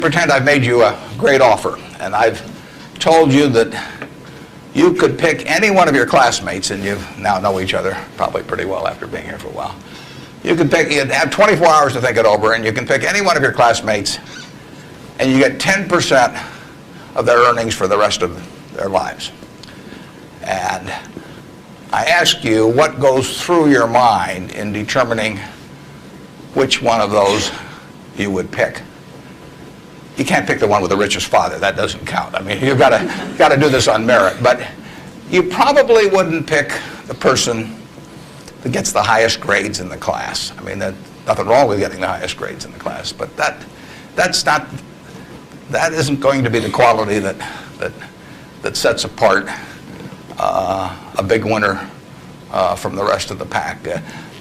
Pretend I've made you a great offer, and I've told you that you could pick any one of your classmates, and you now know each other probably pretty well after being here for a while. You'd have 24 hours to think it over, and you can pick any one of your classmates, and you get 10% of their earnings for the rest of their lives. And I ask you, what goes through your mind in determining which one of those you would pick? You can't pick the one with the richest father. That doesn't count. I mean, you've got to do this on merit. But you probably wouldn't pick the person that gets the highest grades in the class. I mean, there's nothing wrong with getting the highest grades in the class, but that isn't going to be the quality that sets apart a big winner from the rest of the pack.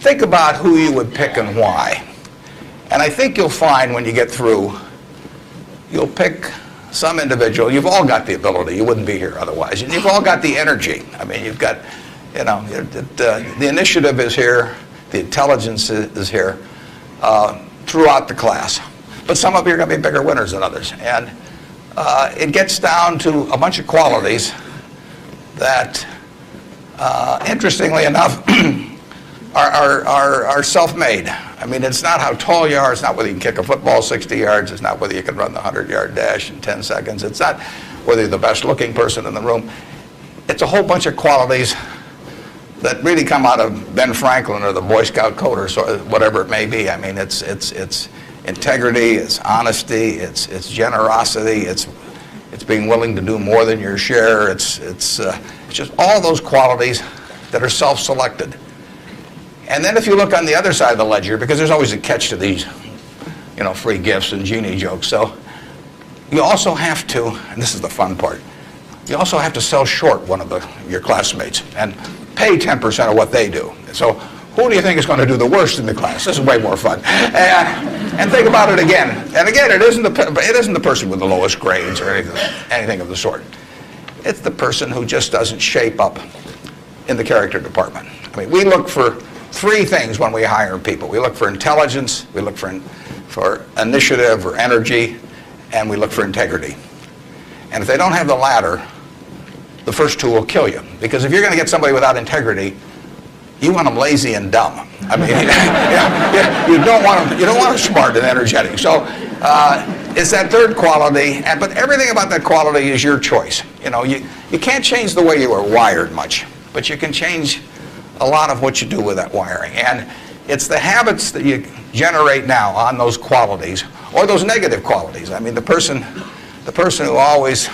Think about who you would pick and why. And I think you'll find when you get through, you'll pick some individual. You've all got the ability. You wouldn't be here otherwise. And you've all got the energy. I mean, you've got, the initiative is here. The intelligence is here throughout the class. But some of you are going to be bigger winners than others. And it gets down to a bunch of qualities that, interestingly enough, are self-made. I mean, it's not how tall you are. It's not whether you can kick a football 60 yards. It's not whether you can run the 100-yard dash in 10 seconds. It's not whether you're the best-looking person in the room. It's a whole bunch of qualities that really come out of Ben Franklin or the Boy Scout code or whatever it may be. I mean, it's integrity, it's honesty, it's generosity, it's being willing to do more than your share. It's just all those qualities that are self-selected. And then if you look on the other side of the ledger, because there's always a catch to these, free gifts and genie jokes. So you also have to, and this is the fun part, you also have to sell short one of your classmates and pay 10% of what they do. So who do you think is going to do the worst in the class? This is way more fun. And think about it again. And again, it isn't the person with the lowest grades or anything of the sort. It's the person who just doesn't shape up in the character department. I mean, we look for three things when we hire people. We look for intelligence, we look for initiative or energy, and we look for integrity. And if they don't have the latter, the first two will kill you. Because if you're going to get somebody without integrity, you want them lazy and dumb. I mean, you don't want them smart and energetic. So it's that third quality, but everything about that quality is your choice. You can't change the way you are wired much, but you can change a lot of what you do with that wiring. And it's the habits that you generate now on those qualities, or those negative qualities. I mean, the person who always,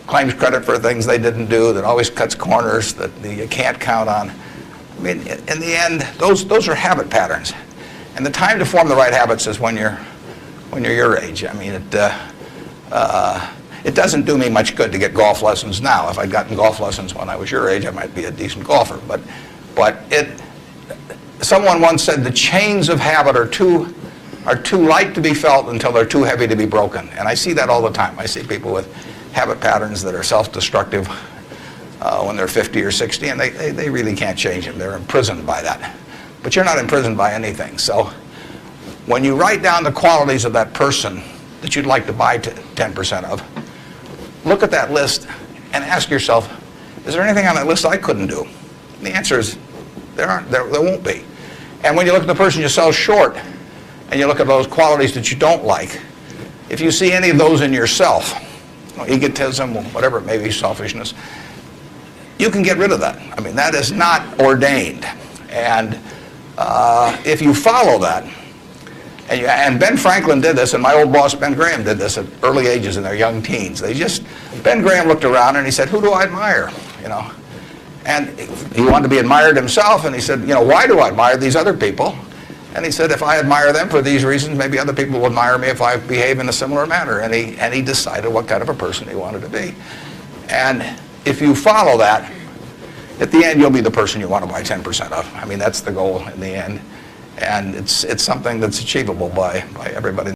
claims credit for things they didn't do, that always cuts corners, that you can't count on. I mean, in the end, those are habit patterns. And the time to form the right habits is when you're your age. I mean, it doesn't do me much good to get golf lessons now. If I'd gotten golf lessons when I was your age, I might be a decent golfer. But someone once said the chains of habit are too light to be felt until they're too heavy to be broken. And I see that all the time. I see people with habit patterns that are self-destructive when they're 50 or 60, and they really can't change them. They're imprisoned by that. But you're not imprisoned by anything. So when you write down the qualities of that person that you'd like to buy 10% of, look at that list and ask yourself, is there anything on that list I couldn't do? And the answer is there won't be. And when you look at the person you sell short and you look at those qualities that you don't like, if you see any of those in yourself, egotism, whatever it may be, selfishness, you can get rid of that. I mean, that is not ordained. And if you follow that, and Ben Franklin did this, and my old boss Ben Graham did this at early ages in their young teens. Ben Graham looked around and he said, who do I admire? And he wanted to be admired himself, and he said, why do I admire these other people? And he said, if I admire them for these reasons, maybe other people will admire me if I behave in a similar manner. And he decided what kind of a person he wanted to be. And if you follow that, at the end, you'll be the person you want to buy 10% of. I mean, that's the goal in the end. And it's something that's achievable by everybody.